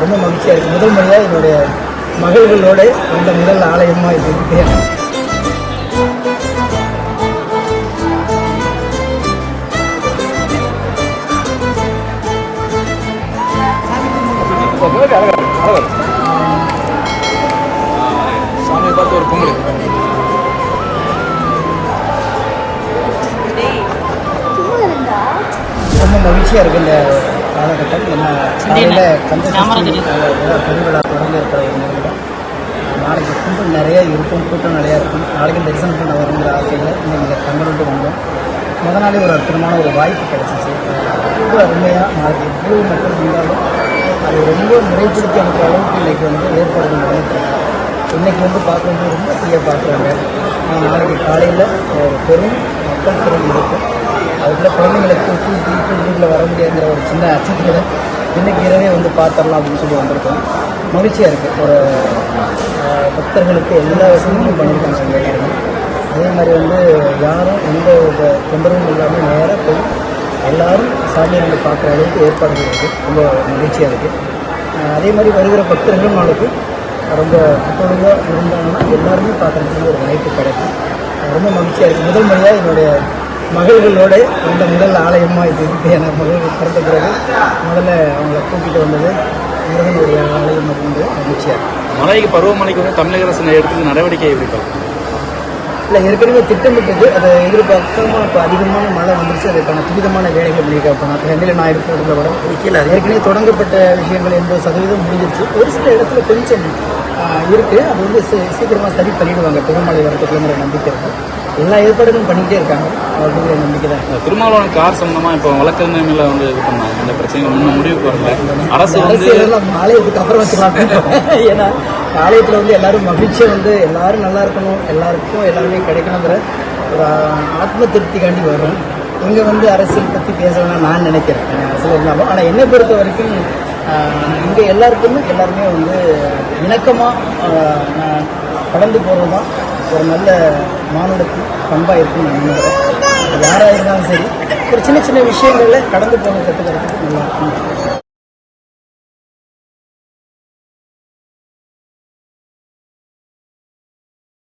ரொம்ப மகிழ்ச்சியாக இருக்குது. முதல் முறையாக என்னுடைய மகள்களோடு அந்த முதல் ஆலயமாக இது இருக்கு. சாமியை பார்த்து ஒரு பொங்கல் ரொம்ப மகிழ்ச்சியாக இருக்குது இந்த காலகட்டம். ஏன்னா காலையில் கந்தசஷ்டி பெருவிழா தொடங்க இருக்கிற ஒரு நேரம். நாளைக்கு கும்பல் நிறையா இருக்கும், கூட்டம் நிறையா இருக்கும். நாளைக்கு தரிசனம் பண்ண வருங்கிற ஆசையில் இங்கே தங்கணுட்டு வந்தோம். முத நாளே ஒரு அற்புதமான ஒரு வாய்ப்பு கிடச்சிச்சு. ரொம்ப அருமையாக நாளைக்கு எவ்வளவு மக்கள் இருந்தாலும் அது ரொம்ப முறைப்படுத்தி அனுப்புகிற அளவுக்கு இன்றைக்கி ஏற்பாடுகள் நடந்துட்டுருக்காங்க. இன்றைக்கி பார்க்கும்போது ரொம்ப ஃப்ரீயாக பார்க்குறாங்க. நாளைக்கு காலையில் ஒரு பெரும் மக்கள் திறன் இருக்கும். அதுக்குள்ளே குழந்தைங்களுக்கு தூக்கிட்டு வீட்டில் வர முடியாதுங்கிற ஒரு சின்ன அச்சத்தில் இன்றைக்கி இரவே பார்த்துடலாம் அப்படின்னு சொல்லி வந்திருக்கோம். மகிழ்ச்சியாக இருக்குது. ஒரு பக்தர்களுக்கு எல்லா வசதிகளும் பண்ணியிருக்காங்க அங்கே எல்லாருமே. அதே மாதிரி யாரும் எந்த ஒரு தொந்தரவும் இல்லாமல் நேராக போய் எல்லோரும் சாமியை பார்க்குற அளவுக்கு ஏற்பாடுகள் இருக்குது. ரொம்ப மகிழ்ச்சியாக இருக்குது. அதே மாதிரி வருகிற பக்தர்களும் நாளைக்கு ரொம்ப கட்டோடுவாக இருந்தாங்கன்னா எல்லாருமே பார்க்குறதுக்கு ஒரு வாய்ப்பு கிடைக்கும். ரொம்ப மகிழ்ச்சியாக இருக்குது. முதல் முறையாக என்னுடைய மகள்களோடு அந்த முதல் ஆலயமாக இது இருக்குது. எனக்கு மகள் பிறந்த பிறகு முதல்ல அவங்கள கூட்டிகிட்டு வந்தது முருகனுடைய ஆலயம் அப்படின்றது மகிழ்ச்சியாக இருக்குது. மலைக்கு பருவமழைக்கு தமிழக அரசு எடுத்துக்கு நடவடிக்கை எப்படி பார்க்கணும்? இல்லை, ஏற்கனவே திட்டமிட்டது. அதை எதிர்பார்க்காம இப்போ அதிகமான மழை வந்துருச்சு. அதுக்கான துரிதமான வேலைகள் பண்ணியிருக்காங்க. சென்னையில் நான் இருக்கிற வர ஏற்கனவே தொடங்கப்பட்ட விஷயங்கள் 80% முடிஞ்சிருச்சு. ஒரு சில இடத்துல கொஞ்சம் இருக்குது. அது சீக்கிரமாக சரி பண்ணிவிடுவாங்க பெருமழை வரத்துக்குங்கிற நம்பிக்கை இருக்குது. எல்லா ஏற்பாடுகளும் பண்ணிக்கிட்டே இருக்காங்க அப்படிங்கிற நம்பிக்கை தான். திருமாவளவன் கார் சம்பந்தமாக இப்போ வழக்கறிஞர்ல இது பண்ணாங்க. இந்த பிரச்சனை முன்ன முடிவுக்கு வரல. அரசியல் ஆலயத்துக்கு அப்புறம் வச்சுக்கலாம். ஏன்னா ஆலயத்தில் எல்லாரும் மகிழ்ச்சியாக எல்லாரும் நல்லா இருக்கணும், எல்லாருக்கும் எல்லாருமே கிடைக்கணுங்கிற ஒரு ஆத்ம திருப்திக்காண்டி வரும். இங்கே அரசியல் பற்றி பேசணும்னு நான் நினைக்கிறேன். அரசியல் இருந்தாலும் ஆனால் என்னை பொறுத்த வரைக்கும் இங்கே எல்லாருமே இணக்கமாக கடந்து போகிறது தான் ஒரு நல்ல மானுடத்துக்கு பண்பாக இருக்குன்னு நான் நினைக்கிறேன். யாராக இருந்தாலும் சரி ஒரு சின்ன சின்ன விஷயங்களில் கடந்து போக கற்றுக்கிறதுக்கு நல்லா இருக்கும்.